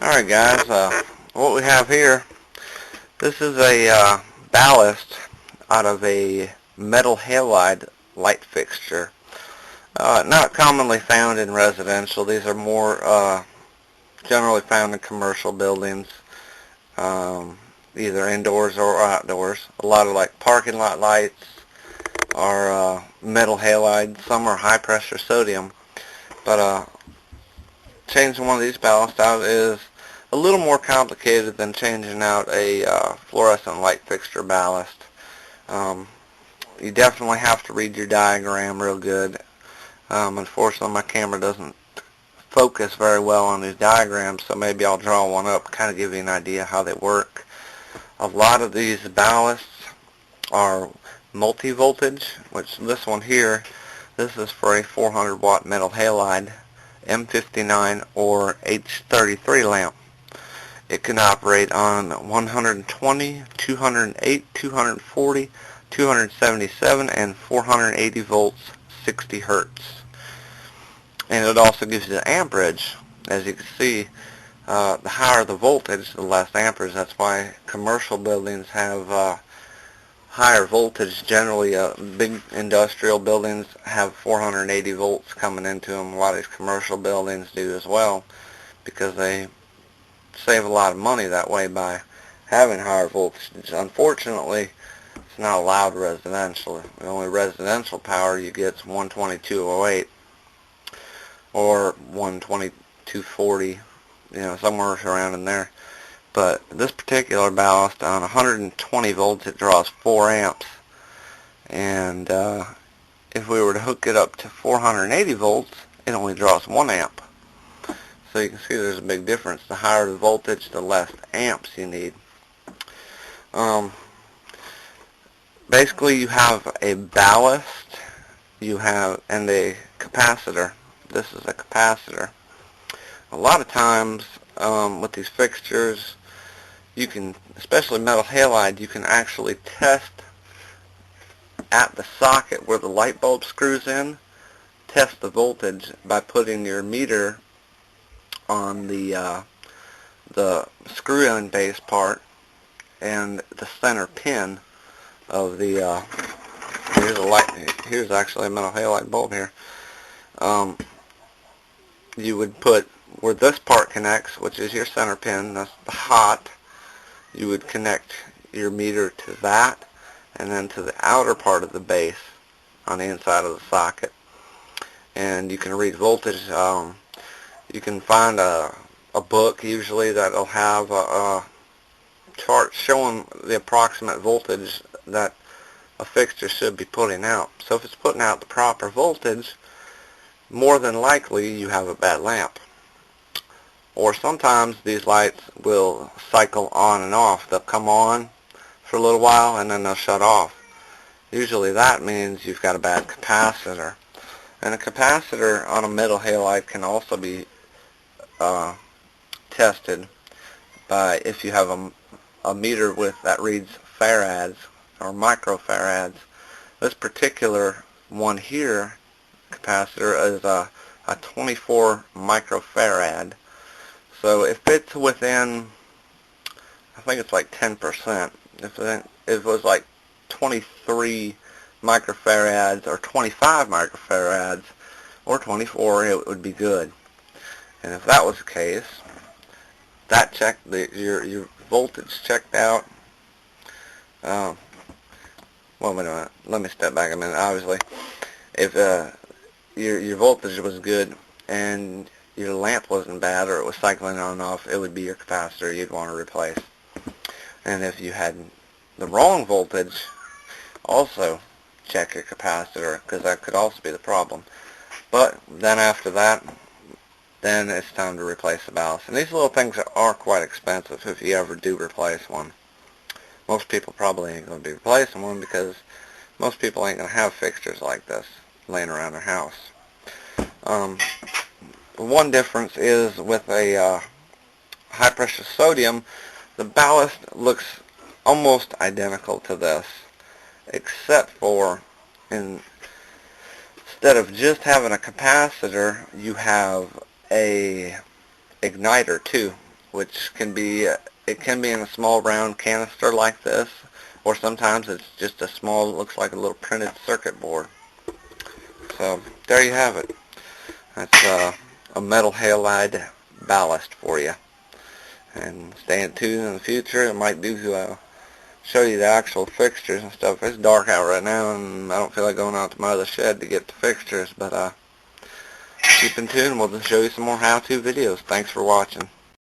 Alright guys, what we have here, this is a ballast out of a metal halide light fixture. Not commonly found in residential. These are more generally found in commercial buildings, either indoors or outdoors. A lot of like parking lot lights are metal halide. Some are high pressure sodium, but changing one of these ballasts out is a little more complicated than changing out a fluorescent light fixture ballast. You definitely have to read your diagram real good. Unfortunately, my camera doesn't focus very well on these diagrams, so maybe I'll draw one up, kind of give you an idea how they work. A lot of these ballasts are multi-voltage, which this one here, this is for a 400 watt metal halide M59 or H33 lamp. It can operate on 120, 208, 240, 277, and 480 volts, 60 hertz. And it also gives you the amperage. As you can see, the higher the voltage, the less amperage. That's why commercial buildings have higher voltage. Generally, big industrial buildings have 480 volts coming into them. A lot of these commercial buildings do as well, because they save a lot of money that way by having higher voltage. Unfortunately, it's not allowed residential. The only residential power you get is 122.08 or 122.40, somewhere around in there. But this particular ballast, on 120 volts, it draws 4 amps. And if we were to hook it up to 480 volts, it only draws 1 amp. So you can see there's a big difference. The higher the voltage, the less amps you need. Basically, you have a ballast, and a capacitor. This is a capacitor. A lot of times with these fixtures, you can, especially metal halide, you can actually test at the socket where the light bulb screws in, test the voltage by putting your meter on the screw-in base part and the center pin of the here's a light. Here's actually a metal halide bulb here. You would put where this part connects, which is your center pin, that's the hot. You would connect your meter to that, and then to the outer part of the base on the inside of the socket. And you can read voltage. You can find a book usually that'll have a chart showing the approximate voltage that a fixture should be putting out. So if it's putting out the proper voltage, more than likely you have a bad lamp. Or sometimes these lights will cycle on and off. They'll come on for a little while and then they'll shut off. Usually that means you've got a bad capacitor. And a capacitor on a metal halide can also be tested by, if you have a meter that reads farads or microfarads. This particular one here, capacitor, is a 24 microfarad. So if it's within, I think it's like 10%. If it was like 23 microfarads or 25 microfarads or 24, it would be good. And if that was the case, that your voltage checked out. Well, wait a minute. Let me step back a minute. Obviously, if your voltage was good and your lamp wasn't bad, or it was cycling on and off, it would be your capacitor you'd want to replace. And if you had the wrong voltage, also check your capacitor, because that could also be the problem. But then after that, then it's time to replace the ballast. And these little things are quite expensive if you ever do replace one. Most people probably ain't going to be replacing one, because most people ain't going to have fixtures like this laying around their house. One difference is with a high pressure sodium, the ballast looks almost identical to this, except for instead of just having a capacitor, you have a igniter too, which can be it can be in a small round canister like this, or sometimes it's just a small, looks like a little printed circuit board. So there you have it. That's a metal halide ballast for you. And stay tuned in the future. It might do show you the actual fixtures and stuff. It's dark out right now, and I don't feel like going out to my other shed to get the fixtures, but keep in tune. We'll just show you some more how-to videos. Thanks for watching.